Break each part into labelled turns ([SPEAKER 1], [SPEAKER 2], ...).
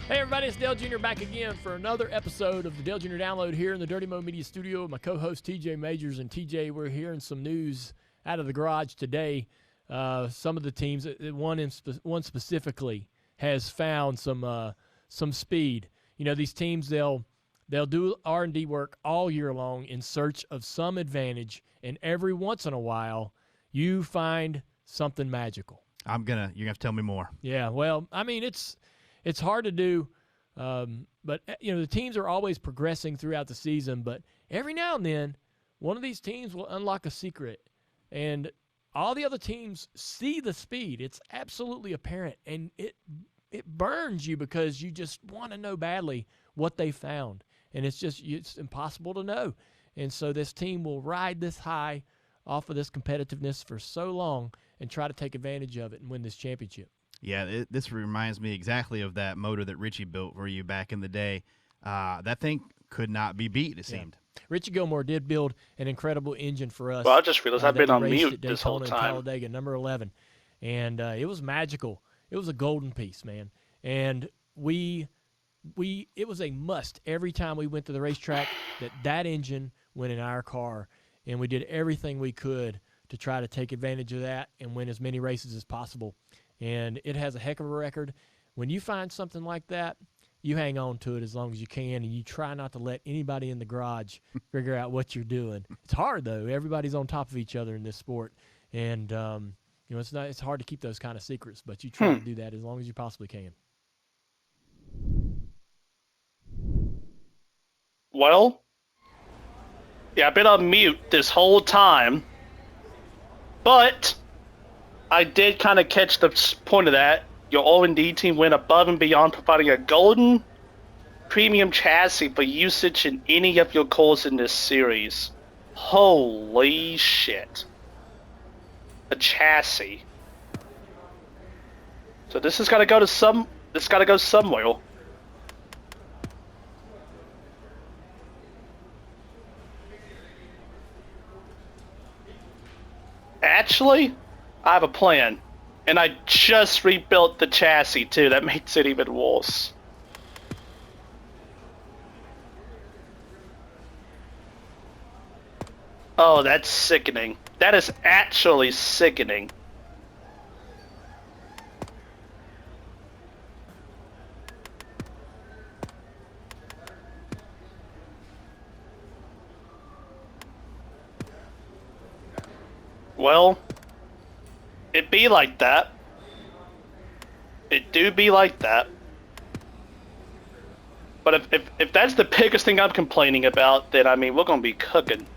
[SPEAKER 1] Hey everybody, it's Dale Jr. back again for another episode of the Dale Jr. Download here in the Dirty Mo Media Studio with my co-host TJ Majors. And TJ, we're hearing some news out of the garage today. Some of the teams, one specifically, has found some speed. You know, these teams, they'll do R&D work all year long in search of some advantage, and every once in a while, you find something magical.
[SPEAKER 2] You're gonna have to tell me more.
[SPEAKER 1] Yeah, well, I mean, it's hard to do, but you know the teams are always progressing throughout the season. But every now and then, one of these teams will unlock a secret, and all the other teams see the speed. It's absolutely apparent, and it burns you because you just want to know badly what they found, and it's impossible to know. And so this team will ride this high off of this competitiveness for so long and try to take advantage of it and win this championship.
[SPEAKER 2] Yeah, this reminds me exactly of that motor that Richie built for you back in the day. That thing could not be beat, it seemed.
[SPEAKER 1] Richie Gilmore did build an incredible engine for us.
[SPEAKER 3] Well, I just realized I've been on mute this whole
[SPEAKER 1] Daytona
[SPEAKER 3] time.
[SPEAKER 1] and Talladega, number 11. And it was magical. It was a golden piece, man. And it was a must every time we went to the racetrack that engine went in our car. And we did everything we could to try to take advantage of that and win as many races as possible. And it has a heck of a record. When you find something like that, you hang on to it as long as you can, and you try not to let anybody in the garage figure out what you're doing. It's hard, though. Everybody's on top of each other in this sport. And, you know, it's hard to keep those kind of secrets, but you try to do that as long as you possibly can.
[SPEAKER 3] Well, yeah, I've been on mute this whole time, but I did kind of catch the point of that. Your O&D team went above and beyond providing a golden premium chassis for usage in any of your cars in this series. Holy shit. A chassis. So this has got to go to somewhere. Actually, I have a plan. And I just rebuilt the chassis too. That makes it even worse. Oh, that's sickening. That is actually sickening. Well, it be like that. It do be like that. But if that's the biggest thing I'm complaining about, then I mean we're gonna be cooking.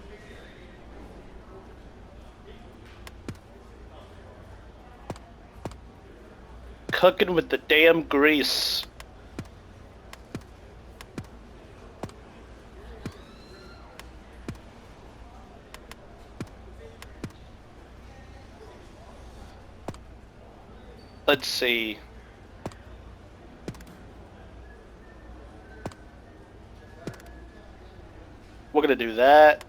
[SPEAKER 3] Cooking with the damn grease. Let's see. We're gonna do that.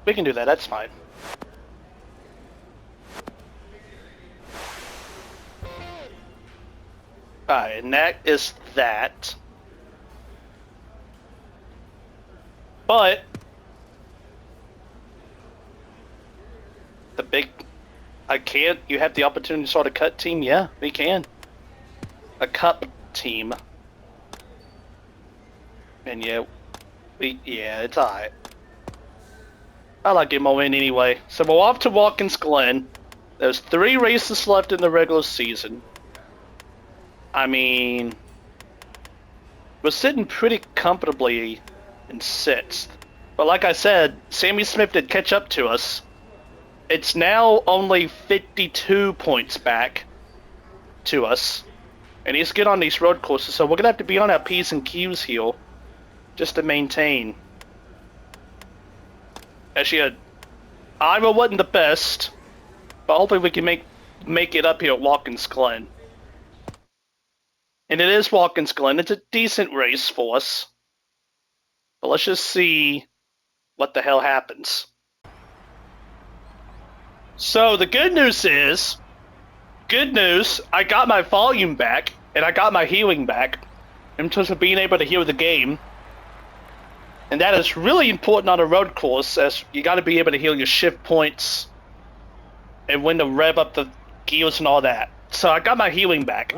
[SPEAKER 3] We can do that, that's fine. Alright, and that is that. But you have the opportunity to start a cut team? Yeah, we can. A cup team. And yeah, it's alright. I like getting my win anyway. So we're off to Watkins Glen. There's 3 races left in the regular season. I mean, we're sitting pretty comfortably in 6th. But like I said, Sammy Smith did catch up to us. It's now only 52 points back to us. And he's good on these road courses, so we're going to have to be on our P's and Q's here just to maintain. Actually, Iowa wasn't the best, but hopefully we can make it up here at Watkins Glen. And it is Watkins Glen. It's a decent race for us. But let's just see what the hell happens. So the good news is, I got my volume back, and I got my healing back, in terms of being able to hear the game. And that is really important on a road course, as you got to be able to hear your shift points, and when to rev up the gears and all that. So I got my healing back.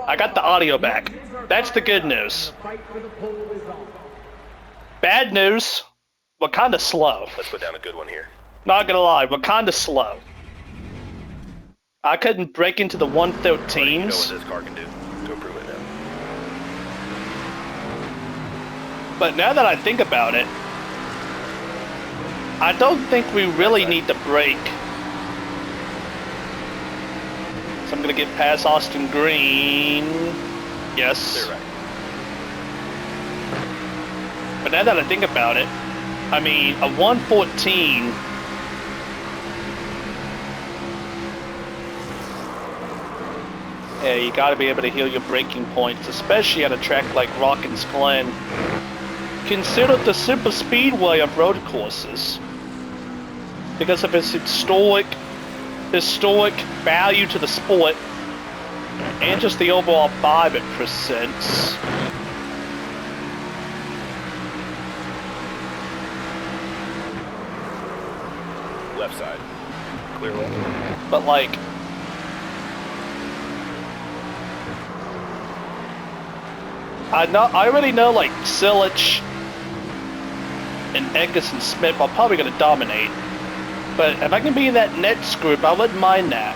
[SPEAKER 3] I got the audio back. That's the good news. Bad news, we're kind of slow.
[SPEAKER 4] Let's put down a good one here.
[SPEAKER 3] Not gonna lie, we're kind of slow. I couldn't break into the 113s.
[SPEAKER 4] You know what this car can do to improve it now.
[SPEAKER 3] But now that I think about it, I don't think we really need to brake. So I'm gonna get past Austin Green. Yes.
[SPEAKER 4] They're right.
[SPEAKER 3] But now that I think about it, I mean, a 114. Yeah, you gotta be able to heal your braking points, especially at a track like Watkins Glen. Considered the super speedway of road courses, because of its historic value to the sport, and just the overall vibe it presents.
[SPEAKER 4] Left side. Clear left.
[SPEAKER 3] But like, I already know like Silich and Eggers and Smith are probably gonna dominate. But if I can be in that Nets group, I wouldn't mind that.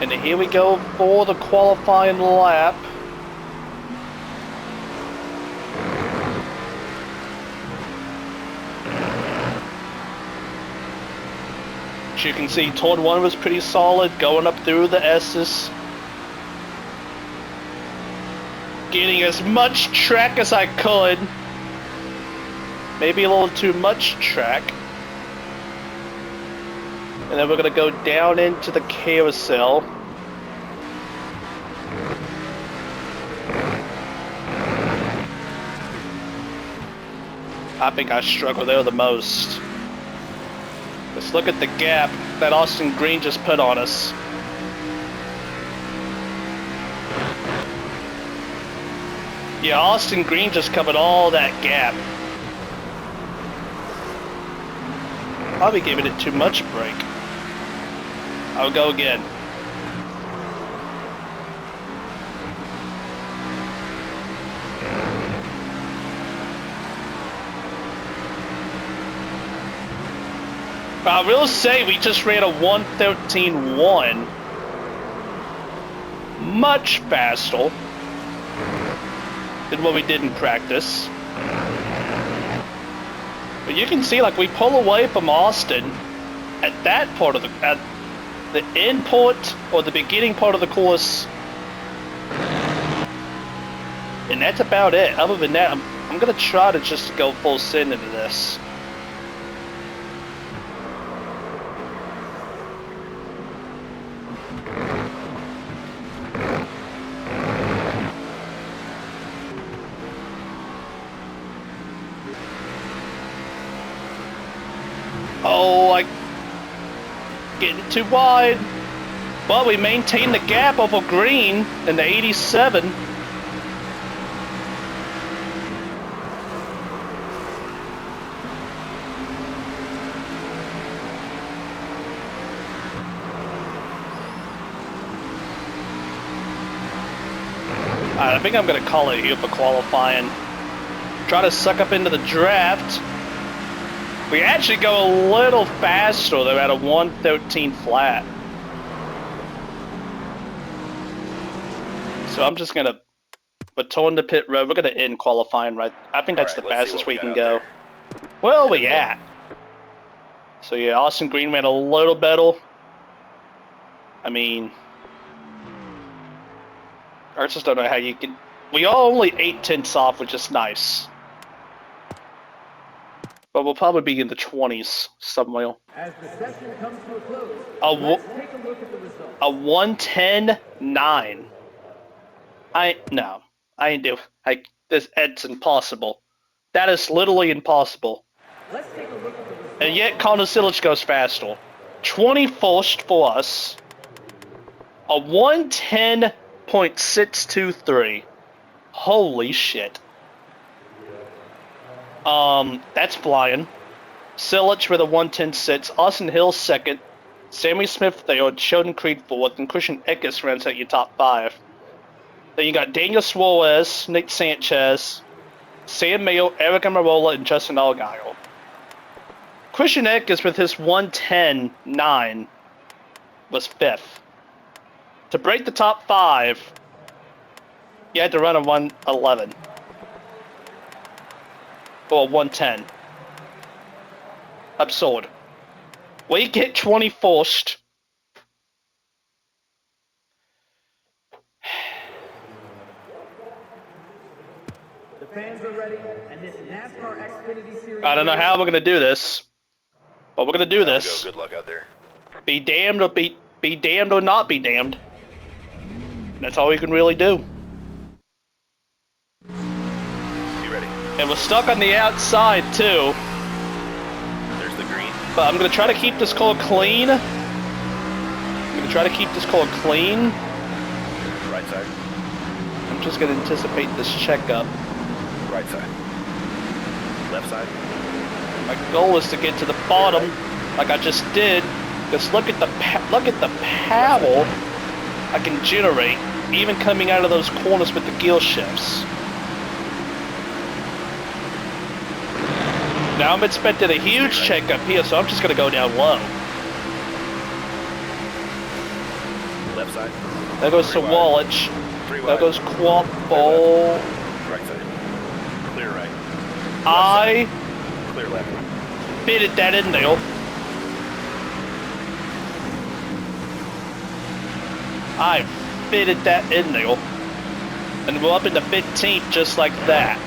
[SPEAKER 3] And here we go for the qualifying lap. As you can see, turn 1 was pretty solid, going up through the S's. Getting as much track as I could. Maybe a little too much track. And then we're gonna go down into the carousel. I think I struggle there the most. Let's look at the gap that Austin Green just put on us. Yeah, Austin Green just covered all that gap. Probably giving it too much brake. I'll go again. But I will say we just ran a 1:13.1. Much faster than what we did in practice. But you can see, like, we pull away from Austin at that part of at the end part or the beginning part of the course, and that's about it. Other than that, I'm gonna try to just go full send into this. Oh, I getting too wide. Well, we maintained the gap over Green in the 87. Alright, I think I'm going to call it here for qualifying. Try to suck up into the draft. We actually go a little faster though at a 1:13 flat. So I'm just gonna return to pit road. We're gonna end qualifying right. I think that's the fastest we can go. Where are we at? So yeah, Austin Green ran a little better. I mean, I just don't know how you can. We are only 8/10 off, which is nice. But we'll probably be in the 20s somewhere.
[SPEAKER 5] As the session comes to a close,
[SPEAKER 3] A
[SPEAKER 5] let's take a look at the results.
[SPEAKER 3] A 1:10.9. I ain't do. This Ed's impossible. That is literally impossible.
[SPEAKER 5] Let's take a look at the results.
[SPEAKER 3] And yet Connor Silic goes faster. 21st for us. A 110.623. Holy shit. That's flying. Silic with a 110.6. Austin Hill second. Sammy Smith third. Sheldon Creed fourth. And Christian Eckes rounds out your top 5. Then you got Daniel Suarez, Nick Sanchez, Sam Mayo, Eric Amarola, and Justin Allgaier. Christian Eckes with his 110.9 was 5th. To break the top 5, you had to run a 111. Or 110. Absurd. We get 21st.
[SPEAKER 5] The fans are ready, and this NASCAR Xfinity Series.
[SPEAKER 3] I don't know how we're gonna do this, but we're gonna do
[SPEAKER 4] There we
[SPEAKER 3] this.
[SPEAKER 4] go. Good luck out there.
[SPEAKER 3] Be damned or be damned or not be damned. That's all we can really do.
[SPEAKER 4] Be ready.
[SPEAKER 3] And we're stuck on the outside too.
[SPEAKER 4] There's the green.
[SPEAKER 3] But I'm gonna try to keep this car clean. Right
[SPEAKER 4] Right side.
[SPEAKER 3] I'm just gonna anticipate this checkup.
[SPEAKER 4] Right side. Left side.
[SPEAKER 3] My goal is to get to the bottom, like I just did. Just look at the power I can generate, even coming out of those corners with the gear shifts. Now I'm expecting a huge checkup here, so I'm just gonna go down low.
[SPEAKER 4] Left side.
[SPEAKER 3] There goes
[SPEAKER 4] Three
[SPEAKER 3] Sawallich.
[SPEAKER 4] Three
[SPEAKER 3] There
[SPEAKER 4] wide.
[SPEAKER 3] goes Quapo.
[SPEAKER 4] Right side. Clear right.
[SPEAKER 3] I
[SPEAKER 4] Clear left.
[SPEAKER 3] fitted that in there. I fitted that in there. And we're up into 15th just like that.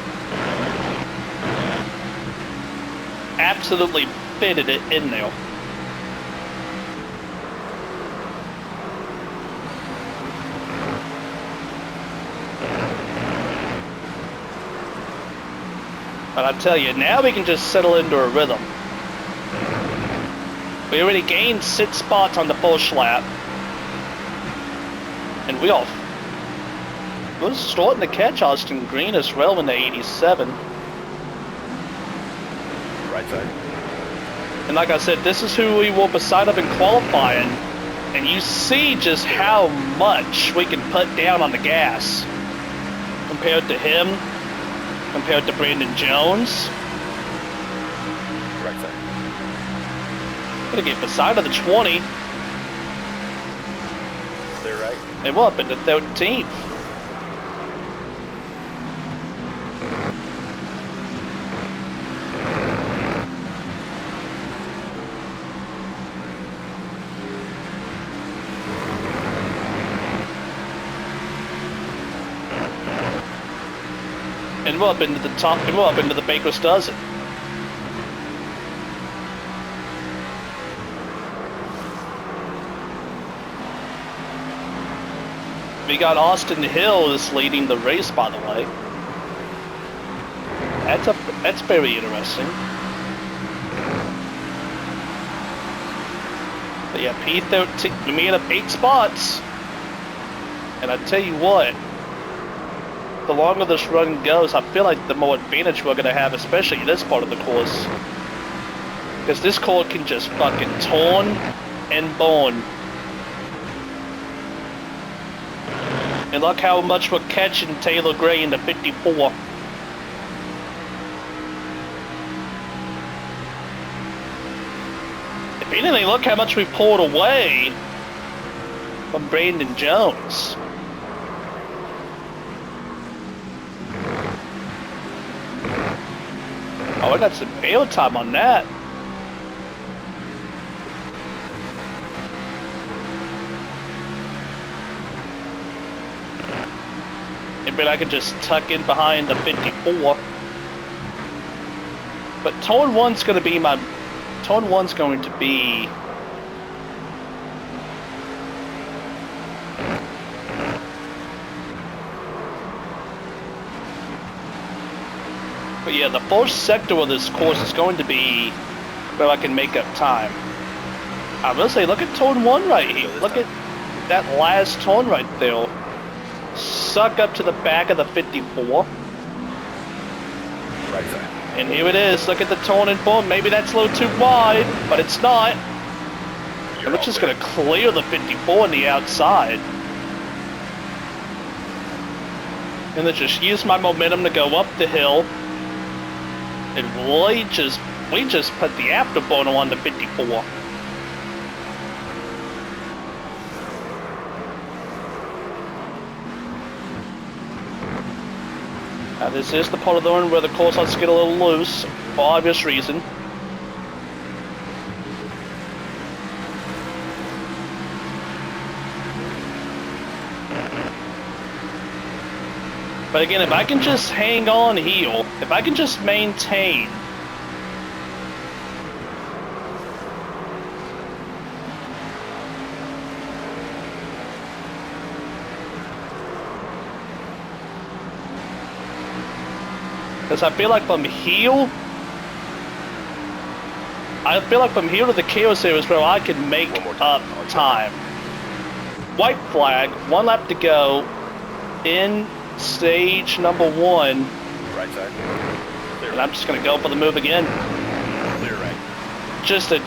[SPEAKER 3] Absolutely fitted it in there. But I tell you, now we can just settle into a rhythm. We already gained 6 spots on the first lap. And we're starting to catch Austin Green as well in the 87.
[SPEAKER 4] Right side.
[SPEAKER 3] And like I said, this is who we were beside of in qualifying. And you see just how much we can put down on the gas. Compared to him. Compared to Brandon Jones.
[SPEAKER 4] Right side.
[SPEAKER 3] Gonna get beside of the 20.
[SPEAKER 4] Clear right.
[SPEAKER 3] And we're up into 13th. And we're up into the top, and we're up into the Baker's Dozen. We got Austin Hill is leading the race, by the way. That's very interesting. But yeah, P13, we made up 8 spots. And I tell you what, the longer this run goes, I feel like the more advantage we're gonna have, especially in this part of the course. Because this car can just fucking torn and bone. And look how much we're catching Taylor Gray into 54. If anything, look how much we pulled away from Brandon Jones. Oh, I got some air time on that. Maybe I could just tuck in behind the 54. But Tone 1's going to be my... Tone 1's going to be... But yeah, the first sector of this course is going to be where I can make up time. I will say, look at turn 1 right here. Look at that last turn right there. Suck up to the back of the 54.
[SPEAKER 4] Right side.
[SPEAKER 3] And here it is. Look at the turn in front. Maybe that's a little too wide, but it's not. And we're just going to clear the 54 on the outside. And then just use my momentum to go up the hill. And we just put the afterburner on the 54. Now this is the part of the run where the course lets get a little loose, for obvious reason. But again, if I can just hang on here, if I can just maintain. Because I feel like from here to the carousel is where I can make up time. White flag, 1 lap to go in stage number 1.
[SPEAKER 4] Right side. Clear
[SPEAKER 3] And
[SPEAKER 4] right.
[SPEAKER 3] I'm just gonna go for the move again.
[SPEAKER 4] Clear right.
[SPEAKER 3] Just a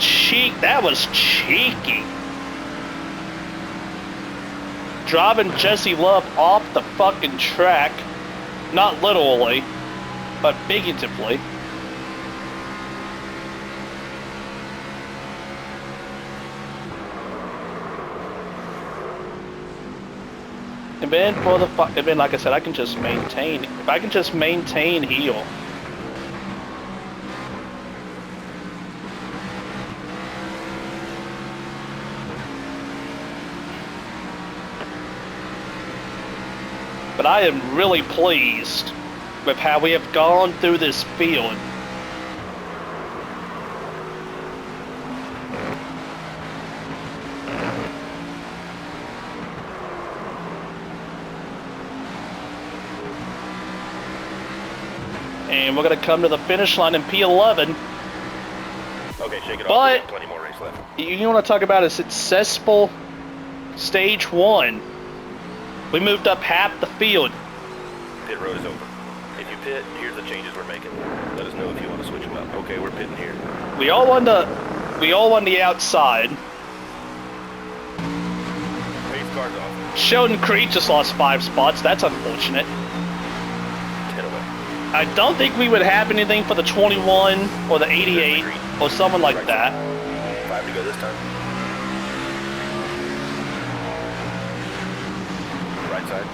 [SPEAKER 3] that was cheeky. Driving Jesse Love off the fucking track. Not literally, but figuratively. And then like I said, I can just maintain. If I can just maintain heel. But I am really pleased with how we have gone through this field. And we're going to come to the finish line in P11.
[SPEAKER 4] Okay, shake it
[SPEAKER 3] But-
[SPEAKER 4] off. We have plenty more race left.
[SPEAKER 3] You want to talk about a successful stage 1. We moved up half the field.
[SPEAKER 4] Pit road is open. If you pit, here's the changes we're making. Let us know if you want to switch them up. Okay, we're pitting here.
[SPEAKER 3] We all on the outside.
[SPEAKER 4] Race cars off.
[SPEAKER 3] Sheldon Creed just lost 5 spots. That's unfortunate.
[SPEAKER 4] 10 away.
[SPEAKER 3] I don't think we would have anything for the 21 or the 88 or someone like
[SPEAKER 4] Right
[SPEAKER 3] that.
[SPEAKER 4] side. 5 to go this time. Right side.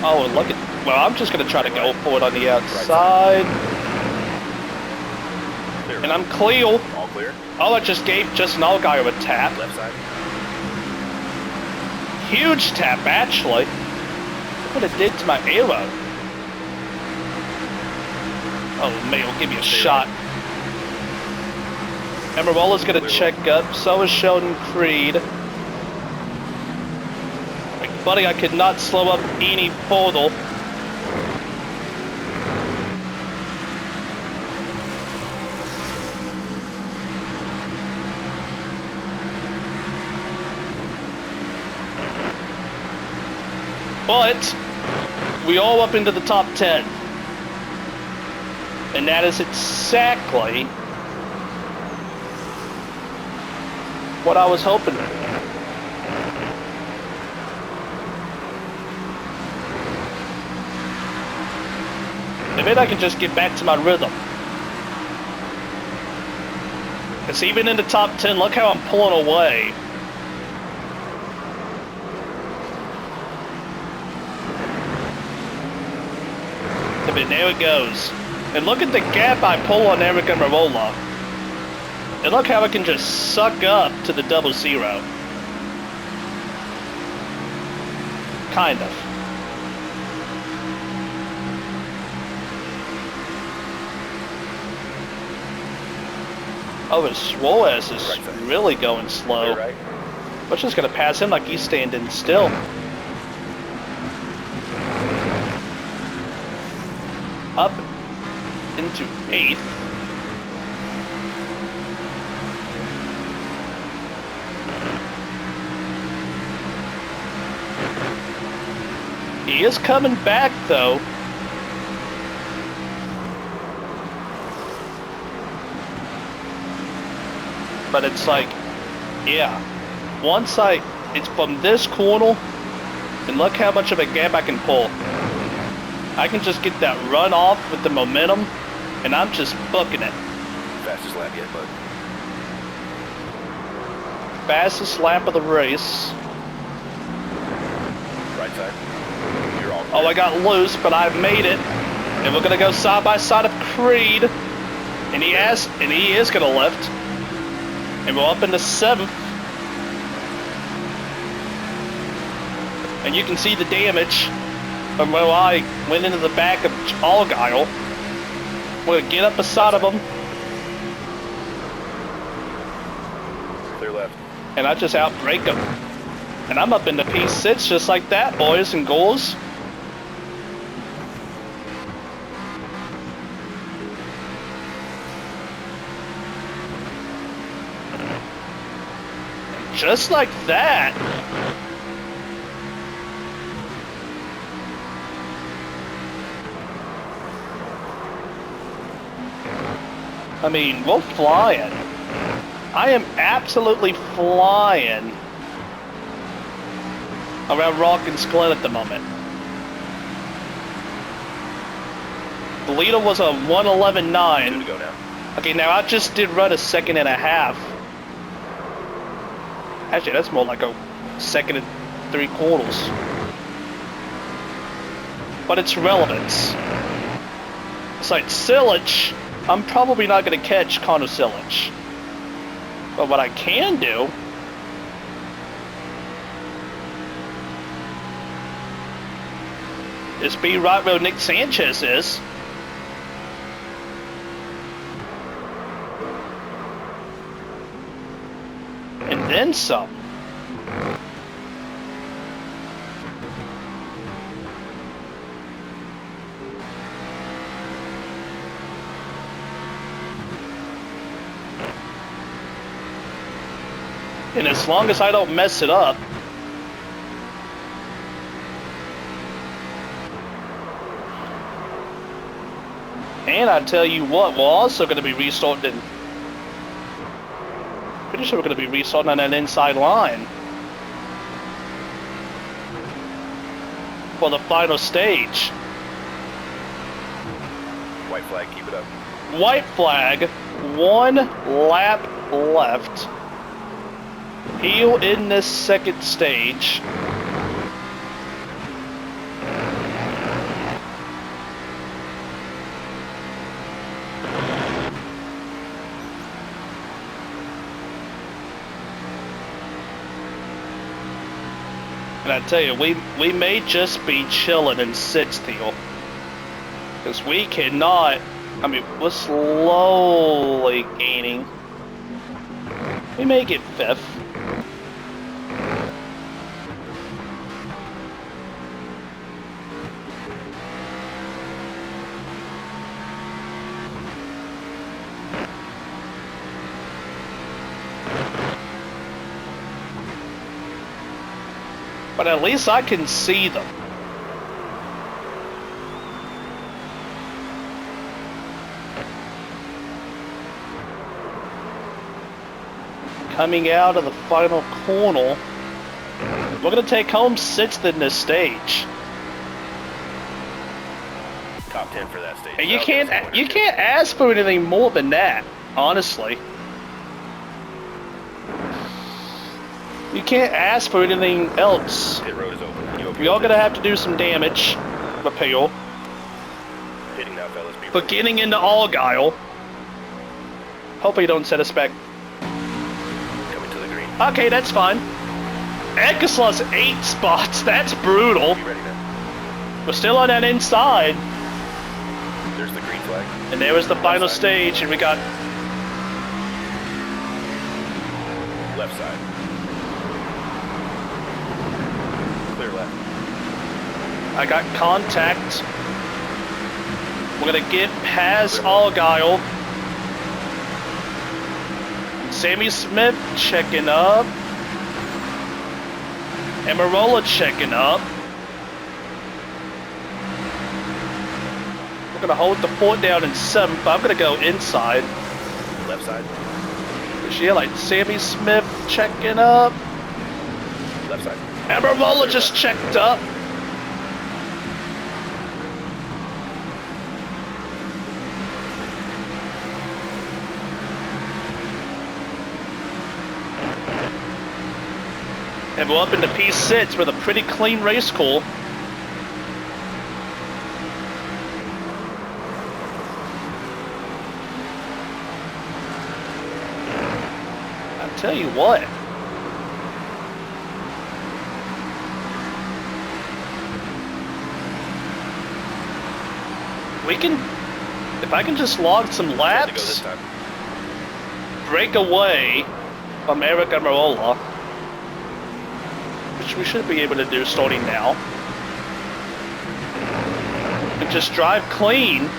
[SPEAKER 3] Oh, and look at. Well, I'm just going to try to go for it on the outside.
[SPEAKER 4] Clear
[SPEAKER 3] And
[SPEAKER 4] right.
[SPEAKER 3] I'm clear.
[SPEAKER 4] All clear.
[SPEAKER 3] Oh, I just gave Justin Allgaier a tap.
[SPEAKER 4] Left side.
[SPEAKER 3] Huge tap, actually. Look what it did to my arrow. Oh, man, we'll give you a shot. Emerola's going to check up. So is Sheldon Creed. Like, buddy, I could not slow up any further. But we all up into the top 10. And that is exactly what I was hoping. Maybe I can just get back to my rhythm. Because even in the top 10, look how I'm pulling away. But there it goes. And look at the gap I pull on Eric Amarola. And look how I can just suck up to the 00. Kind of. Oh, and Suarez is
[SPEAKER 4] Right side.
[SPEAKER 3] really going slow.
[SPEAKER 4] Clear right.
[SPEAKER 3] We're just gonna pass him like he's standing still. to 8th. He is coming back, though. But it's like, yeah. It's from this corner, and look how much of a gap I can pull. I can just get that run off with the momentum, and I'm just booking it.
[SPEAKER 4] Fastest lap yet, bud.
[SPEAKER 3] Fastest lap of the race.
[SPEAKER 4] Right side. You're all
[SPEAKER 3] Oh, I got loose, but I made it. And we're gonna go side by side of Creed. And he is gonna lift. And we're up into 7th. And you can see the damage from where I went into the back of Argyle. We're gonna get up beside of him.
[SPEAKER 4] clear left.
[SPEAKER 3] And I just outbrake him. And I'm up into P6 just like that, boys and girls. Just like that. I mean, we're flying. I am absolutely flying around Watkins Glen at the moment. The leader was a 1:11.9.
[SPEAKER 4] 2 to go now.
[SPEAKER 3] Okay, now I just did run a 1.5 seconds. Actually, that's more like a 1 3/4 seconds. But it's relevance. It's like Silage, I'm probably not going to catch Connor Silage. But what I can do is be right where Nick Sanchez is. And then some. And as long as I don't mess it up, and I tell you what, we're also going to be restarting. Pretty sure we're going to be restarting on that inside line for the final stage.
[SPEAKER 4] White flag, keep it up.
[SPEAKER 3] White flag, 1 lap left. Heel in this second stage. And I tell you, we may just be chilling in 6th heel. Because we cannot, I mean, we're slowly gaining. We may get 5th. But at least I can see them. Coming out of the final corner. We're going to take home 6th in this stage.
[SPEAKER 4] Top 10 for that stage.
[SPEAKER 3] And you can't ask for anything more than that, honestly. You can't ask for anything else.
[SPEAKER 4] Pit road is open. You
[SPEAKER 3] We are going to have to do some damage repair
[SPEAKER 4] Hitting now, fellas. Be
[SPEAKER 3] for getting into Argyle. Hopefully you don't set us back.
[SPEAKER 4] coming to the green.
[SPEAKER 3] Okay, that's fine. Edgar's lost 8 spots. That's brutal.
[SPEAKER 4] Be ready now.
[SPEAKER 3] We're still on that inside.
[SPEAKER 4] There's the green flag.
[SPEAKER 3] And there was the final stage, and we got
[SPEAKER 4] Left side. Clear left.
[SPEAKER 3] I got contact We're gonna get past Argyle. Sammy Smith checking up. Amarola checking up. We're gonna hold the fort down in 7th, but I'm gonna go inside.
[SPEAKER 4] Left side.
[SPEAKER 3] Yeah, like Sammy Smith checking up.
[SPEAKER 4] Left side.
[SPEAKER 3] Amarola just checked up. And we're up into P6 with a pretty clean race call. I'll tell you what. We can, if I can just log some
[SPEAKER 4] To go
[SPEAKER 3] laps,
[SPEAKER 4] this time.
[SPEAKER 3] break away from Eric Amarola, which we should be able to do starting now, and just drive clean.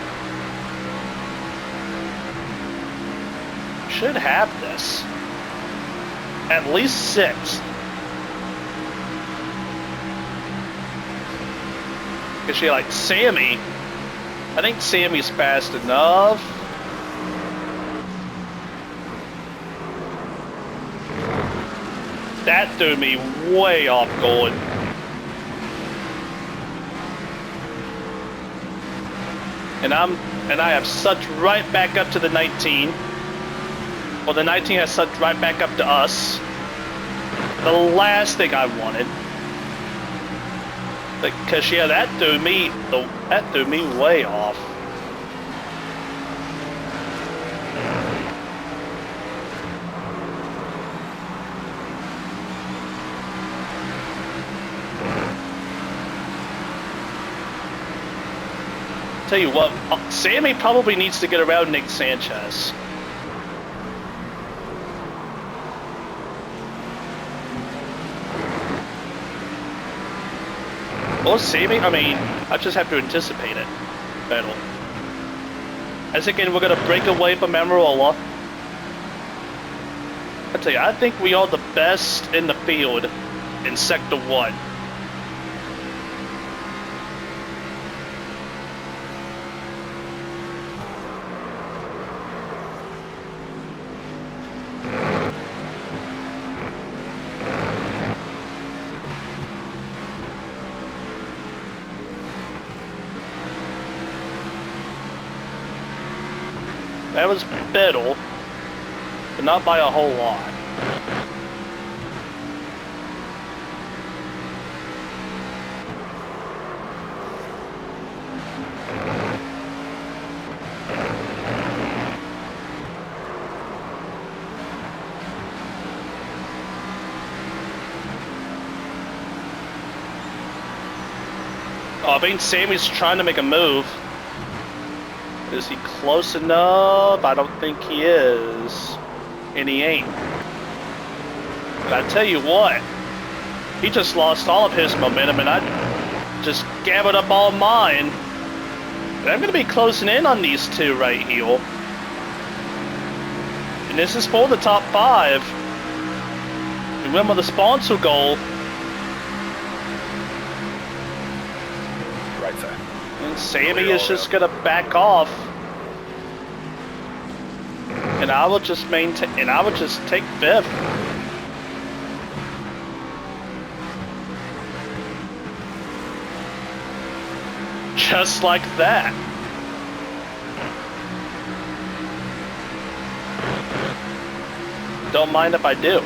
[SPEAKER 3] Should have this. At least 6th. Because you like Sammy. I think Sammy's fast enough. That threw me way off guard. And I have sucked right back up to the 19. Well, the 19 has sucked right back up to us. The last thing I wanted. Because yeah, that threw me way off. Tell you what, Sammy probably needs to get around Nick Sanchez. Or Sammy, I mean, I just have to anticipate it. Battle. As again, we're gonna break away from Amarola. I tell you, I think we are the best in the field in Sector 1. That was better, but not by a whole lot. Oh, I think Sammy's trying to make a move. Is he close enough? I don't think he is. And he ain't. But I tell you what, he just lost all of his momentum and I just gathered up all mine. And I'm going to be closing in on these two right here. And this is for the top 5. Remember the sponsor goal.
[SPEAKER 4] Right side.
[SPEAKER 3] And Sammy is just gonna back off. And I will just maintain, and I will just take 5th. Just like that. Don't mind if I do.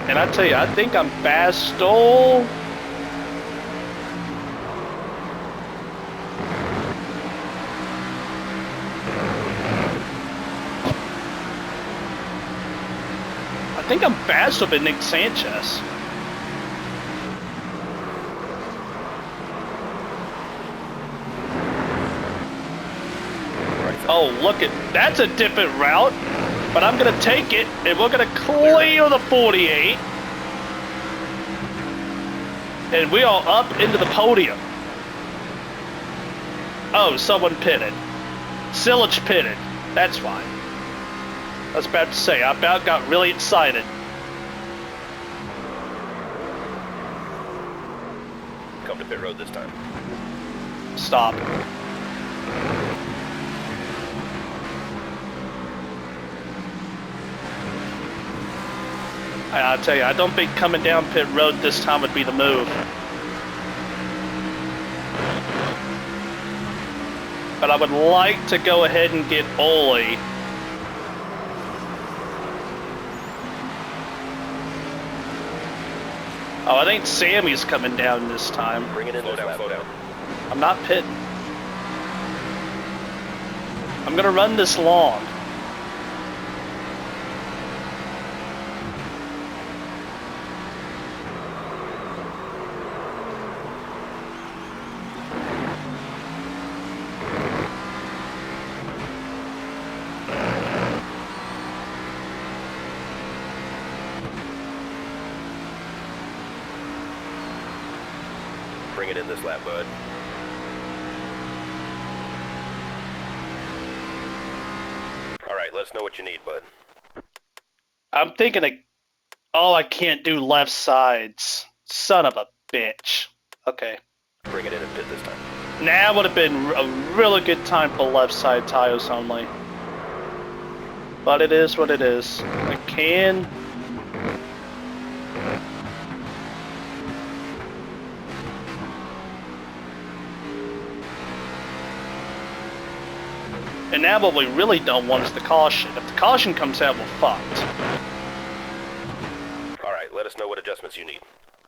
[SPEAKER 3] And I tell you, I think I'm faster. I think I'm faster than Nick Sanchez. Oh, look at that's a different route. But I'm going to take it, and we're going to clear the 48. And we are up into the podium. Oh, someone pitted. Sillage pitted. That's fine. I was about to say, I about got really excited.
[SPEAKER 4] Come to pit road this time.
[SPEAKER 3] Stop. I'll tell you, I don't think coming down pit road this time would be the move. But I would like to go ahead and get Ole. Oh, I think Sammy's coming down this time.
[SPEAKER 4] Bring it in. Slow down, slow down.
[SPEAKER 3] I'm not pitting. I'm gonna run this long.
[SPEAKER 4] Bring it in this lap, bud. All right, let us know what you need, bud.
[SPEAKER 3] I'm thinking of... Oh, I can't do left sides. Son of a bitch. Okay.
[SPEAKER 4] Bring it in and pit this time.
[SPEAKER 3] Now would have been a really good time for left side tires only. But it is what it is. I can... And now what we really don't want is the caution. If the caution comes out, we're fucked.
[SPEAKER 4] All right, let us know what adjustments you need.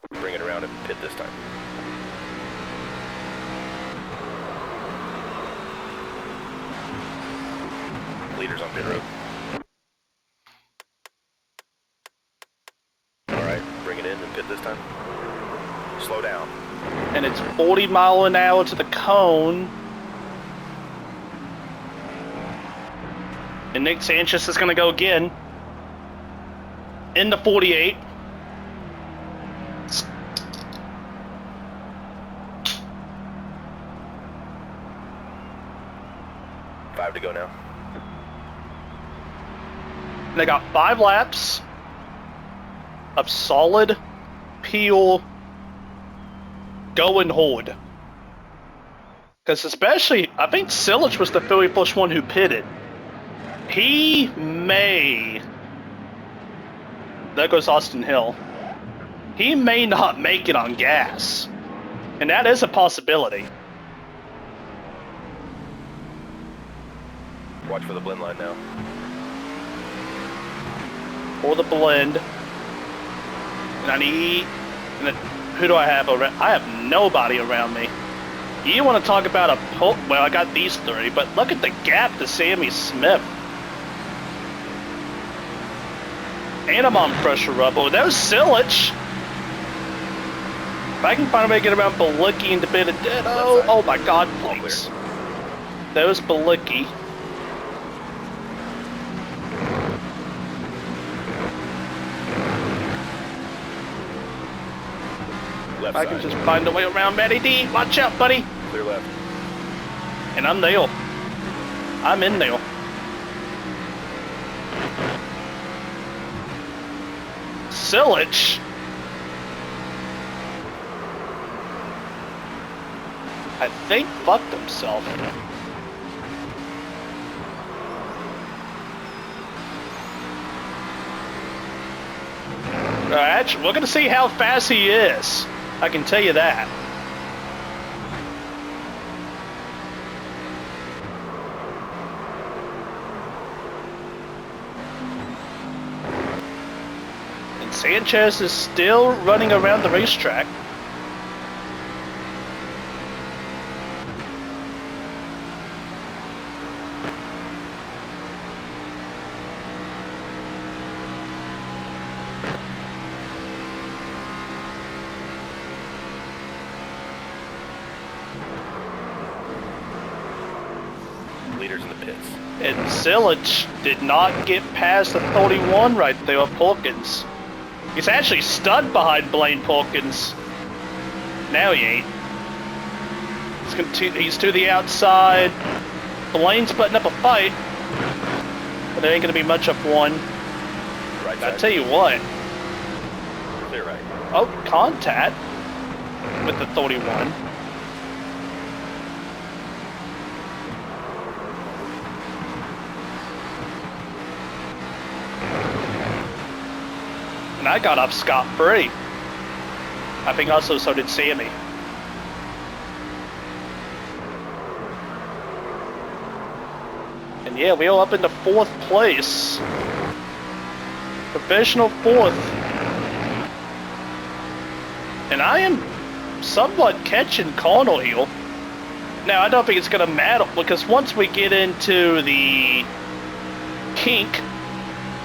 [SPEAKER 4] Bring it around and pit this time. Leaders on pit road. All right, bring it in and pit this time. Slow down.
[SPEAKER 3] And it's 40 mile an hour to the cone. And Nick Sanchez is going to go again. Into 48.
[SPEAKER 4] Five to go now.
[SPEAKER 3] And they got 5 laps of solid, peel, go and hold. Because especially, I think Sillage was the very first one who pitted. He may... There goes Austin Hill. He may not make it on gas. And that is a possibility.
[SPEAKER 4] Watch for the blend line now.
[SPEAKER 3] Or the blend. And I need... And who do I have around? I have nobody around me. You want to talk about a... Well, I got these 3, but look at the gap to Sammy Smith. And I'm on pressure rubble. There's Sillage. If I can find a way to get around Balicki and Benedetto. Oh my god, please. There's Balicki.
[SPEAKER 4] Left
[SPEAKER 3] If I can
[SPEAKER 4] side.
[SPEAKER 3] just find a way around Matty D. Watch out, buddy.
[SPEAKER 4] Clear left.
[SPEAKER 3] And I'm there. I'm in there. Sillage. I think fucked himself. Actually, we're gonna see how fast he is. I can tell you that. And Sanchez is still running around the racetrack.
[SPEAKER 4] Leaders in the pits.
[SPEAKER 3] And Sillage did not get past the 31 right there of Porkins. He's actually stunned behind Blaine Porkins. Now he ain't. He's to the outside. Blaine's putting up a fight. But there ain't going to be much of one.
[SPEAKER 4] Right
[SPEAKER 3] I
[SPEAKER 4] side.
[SPEAKER 3] tell you what.
[SPEAKER 4] Clear right.
[SPEAKER 3] Oh, contact with the 31. And I got off scot-free. I think also so did Sammy. And yeah, we are up into 4th place. Professional 4th. And I am somewhat catching Connell here. Now, I don't think it's going to matter, because once we get into the kink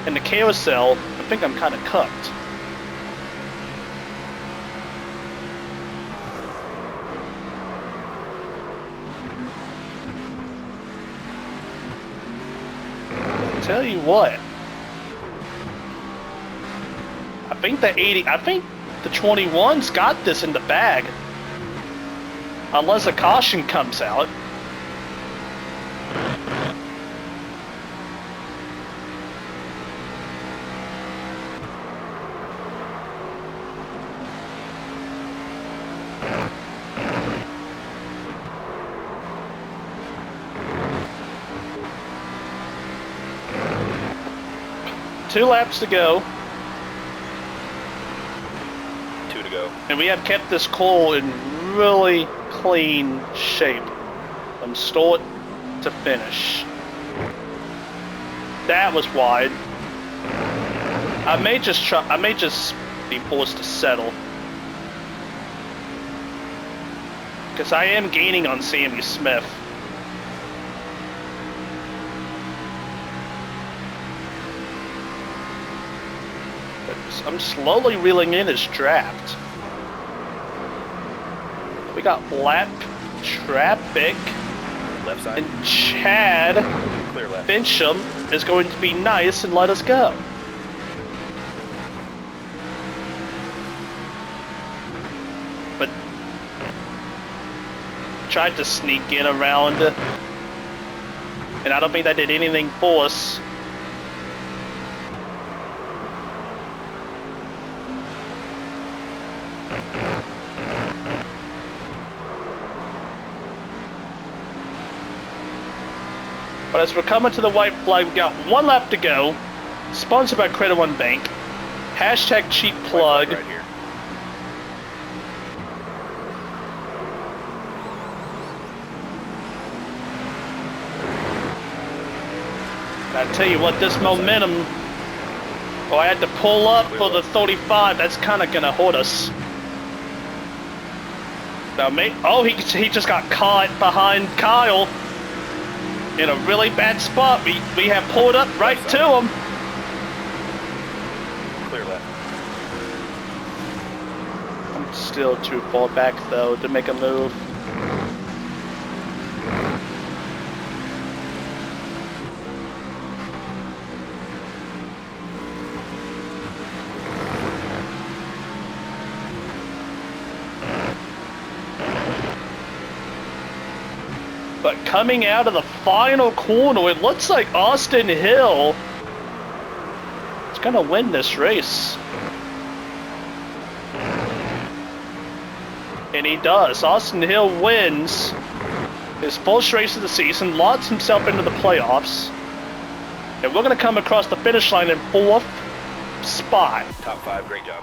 [SPEAKER 3] and the carousel, I think I'm kind of cooked. Tell you what, I think the 21's got this in the bag, unless a caution comes out. Two laps to go.
[SPEAKER 4] 2 to go.
[SPEAKER 3] And we have kept this coal in really clean shape from start to finish. That was wide. I may just be forced to settle, because I am gaining on Sammy Smith. I'm slowly reeling in his draft. We got lap traffic,
[SPEAKER 4] Left side.
[SPEAKER 3] and Chad
[SPEAKER 4] Clear left.
[SPEAKER 3] Fincham is going to be nice and let us go. But tried to sneak in around, and I don't think that did anything for us. But as we're coming to the white flag, we got 1 lap to go. Sponsored by Credit One Bank. Hashtag cheap plug.
[SPEAKER 4] Right here.
[SPEAKER 3] And I tell you what, this momentum. Oh, I had to pull up for the 35. That's kind of gonna hurt us. Now, oh, he just got caught behind Kyle. In a really bad spot. We have pulled up right to him.
[SPEAKER 4] Clear left.
[SPEAKER 3] I'm still too far back though to make a move. But coming out of the final corner, it looks like Austin Hill is going to win this race. And he does. Austin Hill wins his first race of the season, lots himself into the playoffs. And we're going to come across the finish line in 4th spot.
[SPEAKER 4] Top 5, great job.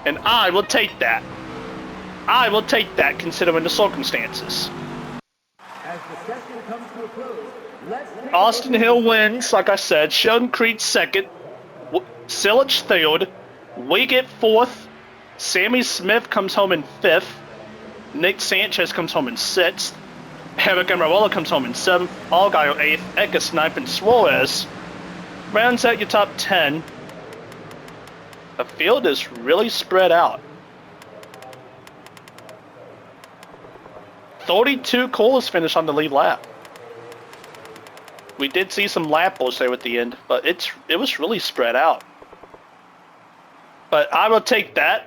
[SPEAKER 3] And I will take that. I will take that considering the circumstances.
[SPEAKER 5] As the session comes to a close, let's take a
[SPEAKER 3] Austin
[SPEAKER 5] look at
[SPEAKER 3] Hill
[SPEAKER 5] the
[SPEAKER 3] wins, like I said. Sheldon Creed 2nd. Silich 3rd. We get 4th. Sammy Smith comes home in 5th. Nick Sanchez comes home in 6th. Eric Amarola comes home in 7th. Allgaier 8th. Eckes 9th. And Suarez rounds out your top 10. The field is really spread out. 32 cars finished on the lead lap. We did see some lap balls there at the end, but it was really spread out. But I will take that.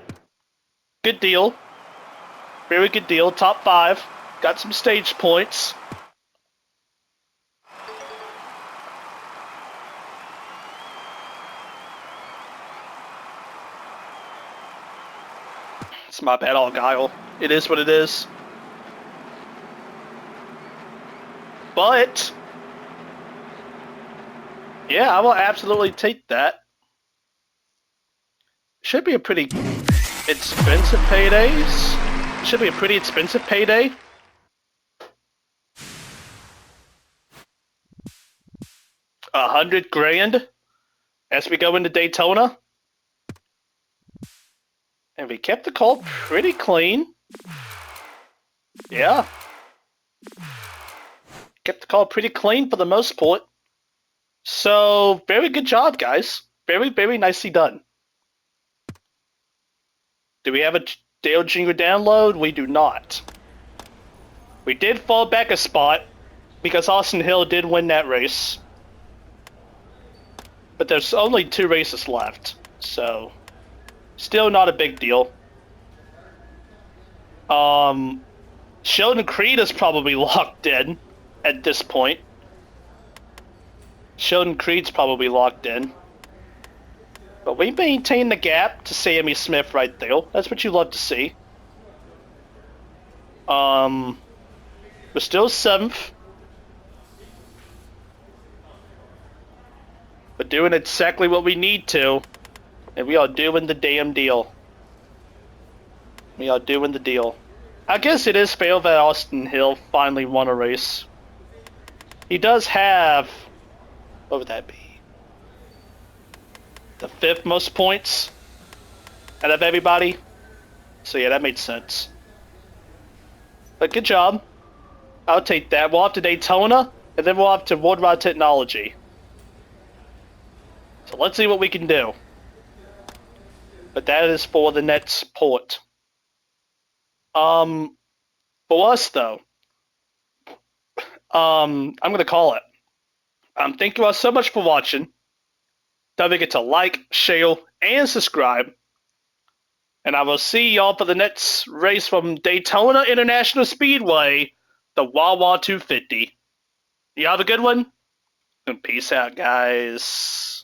[SPEAKER 3] Good deal. Very good deal. Top 5. Got some stage points. It's my bad, Argyle. It is what it is. But, yeah, I will absolutely take that. Should be a pretty expensive paydays. Should be a pretty expensive payday. $100,000 as we go into Daytona. And we kept the car pretty clean. Yeah. Kept the car pretty clean for the most part. So, very good job, guys. Very, very nicely done. Do we have a Dale Jr. download? We do not. We did fall back a spot because Austin Hill did win that race. But there's only 2 races left, so still not a big deal. Sheldon Creed is probably locked in at this point. Sheldon Creed's probably locked in. But we maintain the gap to Sammy Smith right there. That's what you love to see. We're still 7th. We're doing exactly what we need to. And we are doing the damn deal. We are doing the deal. I guess it is fair that Austin Hill finally won a race. He does have... what would that be? The 5th most points out of everybody. So yeah, that made sense. But good job. I'll take that. We'll have to Daytona, and then we'll have to World Ride Technology. So let's see what we can do. But that is for the next port. For us though, I'm gonna call it. Thank you all so much for watching. Don't forget to like, share, and subscribe. And I will see y'all for the next race from Daytona International Speedway, the Wawa 250. You have a good one, and peace out, guys.